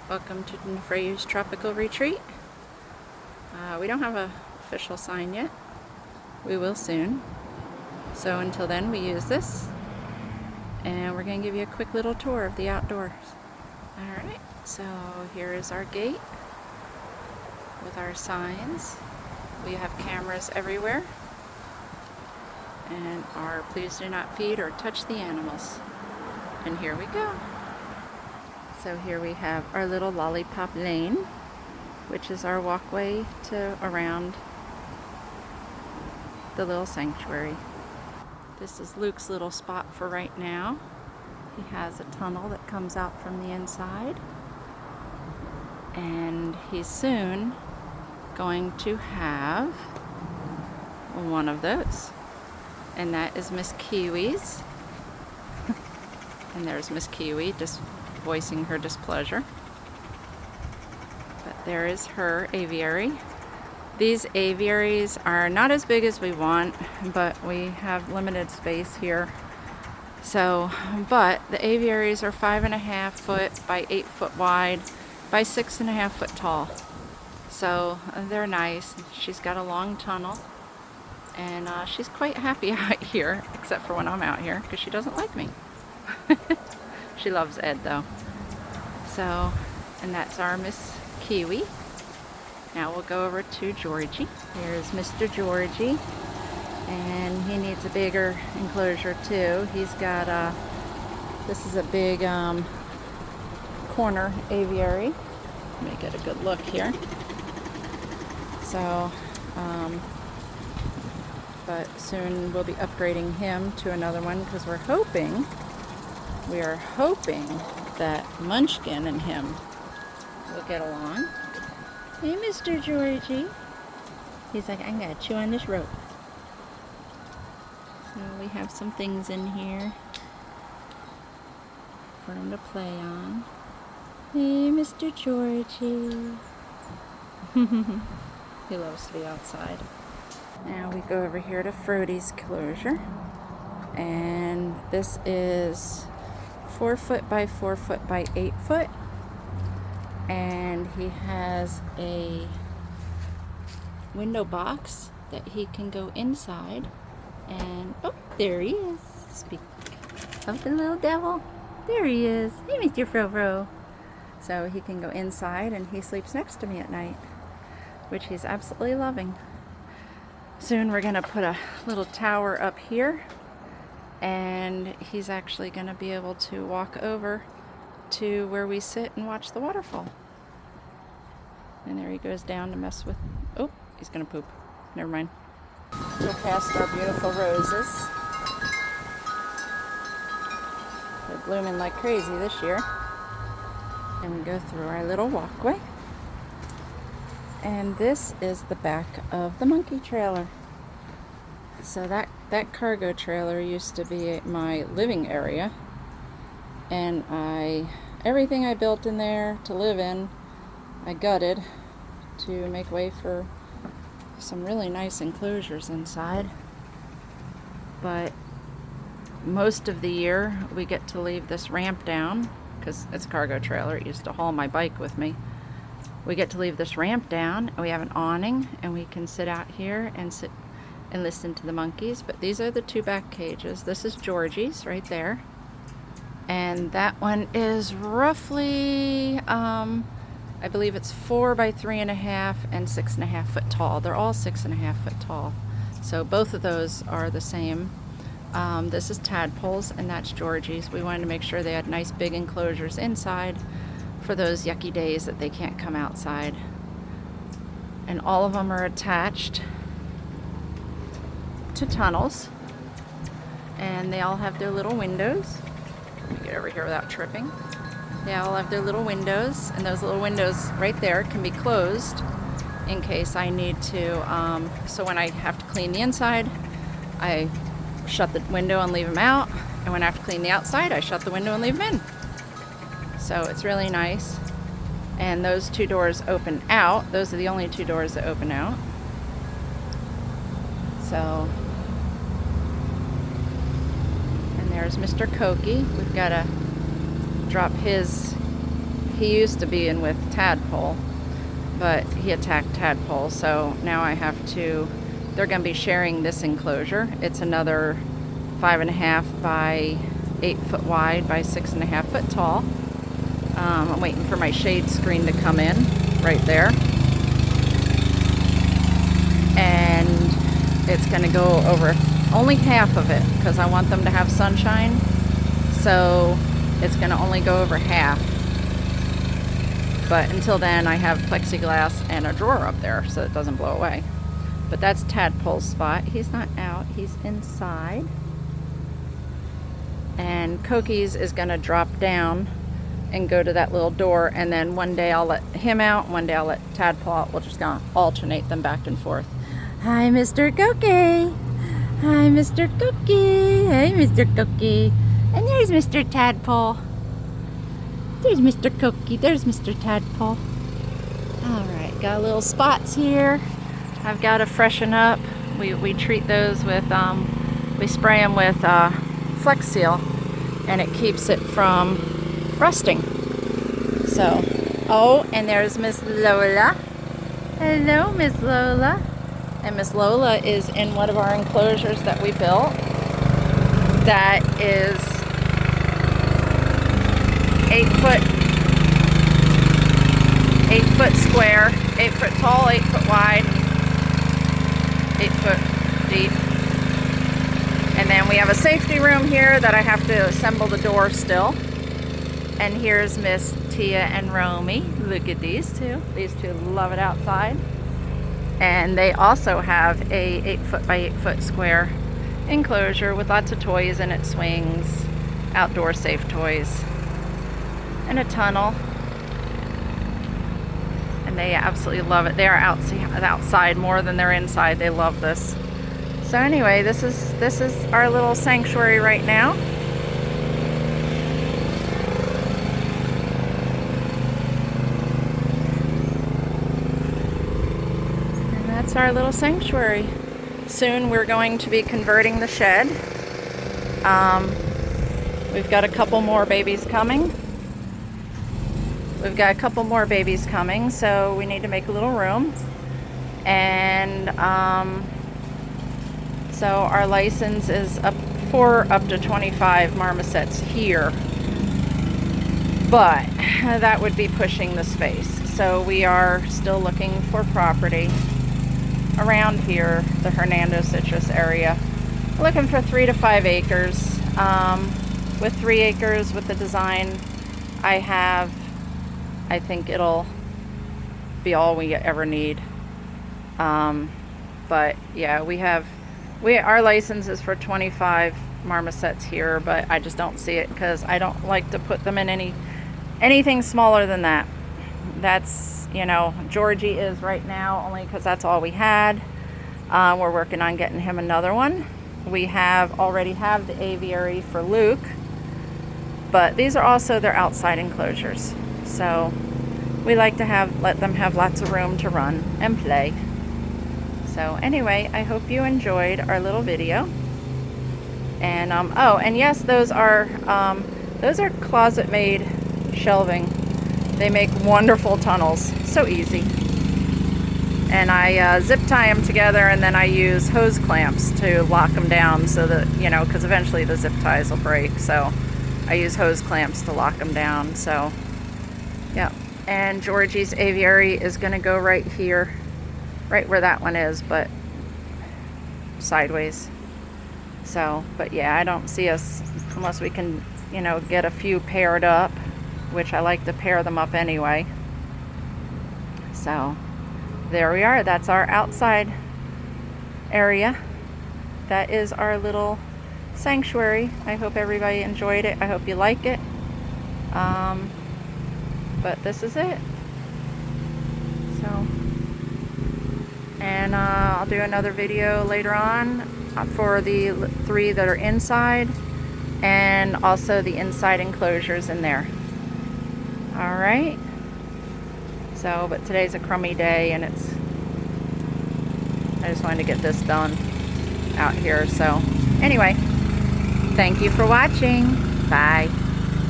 Welcome to Frey's Tropical Retreat. We don't have an official sign yet. We will soon. So until then, we use this. And we're going to give you a quick little tour of the outdoors. Alright, so here is our gate with our signs. We have cameras everywhere. And our please do not feed or touch the animals. And here we go. So here we have our little lollipop lane, which is our walkway to around the little sanctuary. This is Luke's little spot for right now. He has a tunnel that comes out from the inside, and he's soon going to have one of those, and that is Miss Kiwi's. And there's Miss Kiwi just voicing her displeasure. But there is her aviary. These aviaries are not as big as we want, but we have limited space here. So, but the aviaries are 5.5 foot by 8 foot wide by 6.5 foot tall. So they're nice. She's got a long tunnel, and she's quite happy out here, except for when I'm out here, because she doesn't like me. She loves Ed though. So, and that's our Miss Kiwi. Now we'll go over to Georgie. Here's Mr. Georgie, and he needs a bigger enclosure too. He's got this is a big corner aviary. Let me get a good look here. So, but soon we'll be upgrading him to another one, because we are hoping that Munchkin and him will get along. Hey, Mr. Georgie. He's like, I'm gonna chew on this rope. So we have some things in here for him to play on. Hey, Mr. Georgie. He loves to be outside. Now we go over here to Frody's enclosure. And this is 4 foot by 4 foot by 8 foot. And he has a window box that he can go inside. And, oh, there he is. Speak of the little devil. There he is. Hey, Mr. Fro-Fro. So he can go inside, and he sleeps next to me at night, which he's absolutely loving. Soon we're going to put a little tower up here, and he's actually going to be able to walk over to where we sit and watch the waterfall. And there he goes down to mess with, oh, he's going to poop. Never mind. Go past our beautiful roses. They're blooming like crazy this year. And we go through our little walkway. And this is the back of the monkey trailer. So that cargo trailer used to be my living area. And everything I built in there to live in, I gutted to make way for some really nice enclosures inside. But most of the year we get to leave this ramp down, because it's a cargo trailer. It used to haul my bike with me. We get to leave this ramp down, and we have an awning, and we can sit out here and sit and listen to the monkeys. But these are the two back cages. This is Georgie's right there. And that one is roughly, I believe it's 4 by 3.5 and 6.5 foot tall. They're all 6.5 foot tall. So both of those are the same. This is Tadpole's, and that's Georgie's. We wanted to make sure they had nice big enclosures inside for those yucky days that they can't come outside. And all of them are attached to tunnels, and they all have their little windows. Let me get over here without tripping. They all have their little windows, and those little windows right there can be closed in case I need to. So when I have to clean the inside, I shut the window and leave them out, and when I have to clean the outside, I shut the window and leave them in. So it's really nice. And those two doors open out. Those are the only two doors that open out. So, and there's Mr. Koki. We've got to drop his he used to be in with Tadpole, but he attacked Tadpole, so now I have to, they're going to be sharing this enclosure. It's another 5.5 by 8 foot wide by 6.5 foot tall. I'm waiting for my shade screen to come in right there. And it's going to go over only half of it because I want them to have sunshine. So it's going to only go over half. But until then, I have plexiglass and a drawer up there so it doesn't blow away. But that's Tadpole's spot. He's not out, he's inside. And Cokies is going to drop down and go to that little door, and then one day I'll let him out, one day I'll let Tadpole out. We're just going to alternate them back and forth. Hi, Mr. Cookie. Hi, Mr. Cookie. Hey, Mr. Cookie. And there's Mr. Tadpole. There's Mr. Cookie. There's Mr. Tadpole. All right, got little spots here. I've got to freshen up. We treat those with, we spray them with Flex Seal, and it keeps it from rusting. So, oh, and there's Miss Lola. Hello, Miss Lola. And Miss Lola is in one of our enclosures that we built. That is 8 foot square, 8 foot tall, 8 foot wide, 8 foot deep. And then we have a safety room here that I have to assemble the door still. And here's Miss Tia and Romy. Look at these two. These two love it outside. And they also have a 8 foot by 8 foot square enclosure with lots of toys in it, swings, outdoor safe toys, and a tunnel. And they absolutely love it. They are outside more than they're inside. They love this. So anyway, this is our little sanctuary right now. And that's our little sanctuary. Soon we're going to be converting the shed. We've got a couple more babies coming. So we need to make a little room. And so our license is up to 25 marmosets here, but that would be pushing the space. So we are still looking for property around here, the Hernando Citrus area. We're looking for 3 to 5 acres. With 3 acres with the design I have, I think it'll be all we ever need. But yeah, our license is for 25 marmosets here, but I just don't see it because I don't like to put them in anything smaller than that. That's, you know, Georgie is right now only because that's all we had. We're working on getting him another one. We already have the aviary for Luke, but these are also their outside enclosures. So we like to let them have lots of room to run and play. So anyway, I hope you enjoyed our little video. And oh, and yes, those are closet made shelving. They make wonderful tunnels, so easy. And I zip tie them together, and then I use hose clamps to lock them down so that, you know, because eventually the zip ties will break. So I use hose clamps to lock them down. So yeah, and Georgie's aviary is going to go right here, right where that one is, but sideways. So, but yeah, I don't see us, unless we can, you know, get a few paired up, which I like to pair them up anyway. So there we are. That's our outside area. That is our little sanctuary. I hope everybody enjoyed it. I hope you like it. But this is it. So, and I'll do another video later on for the 3 that are inside, and also the inside enclosures in there. All right. So, but today's a crummy day, and I just wanted to get this done out here. So anyway, thank you for watching. Bye.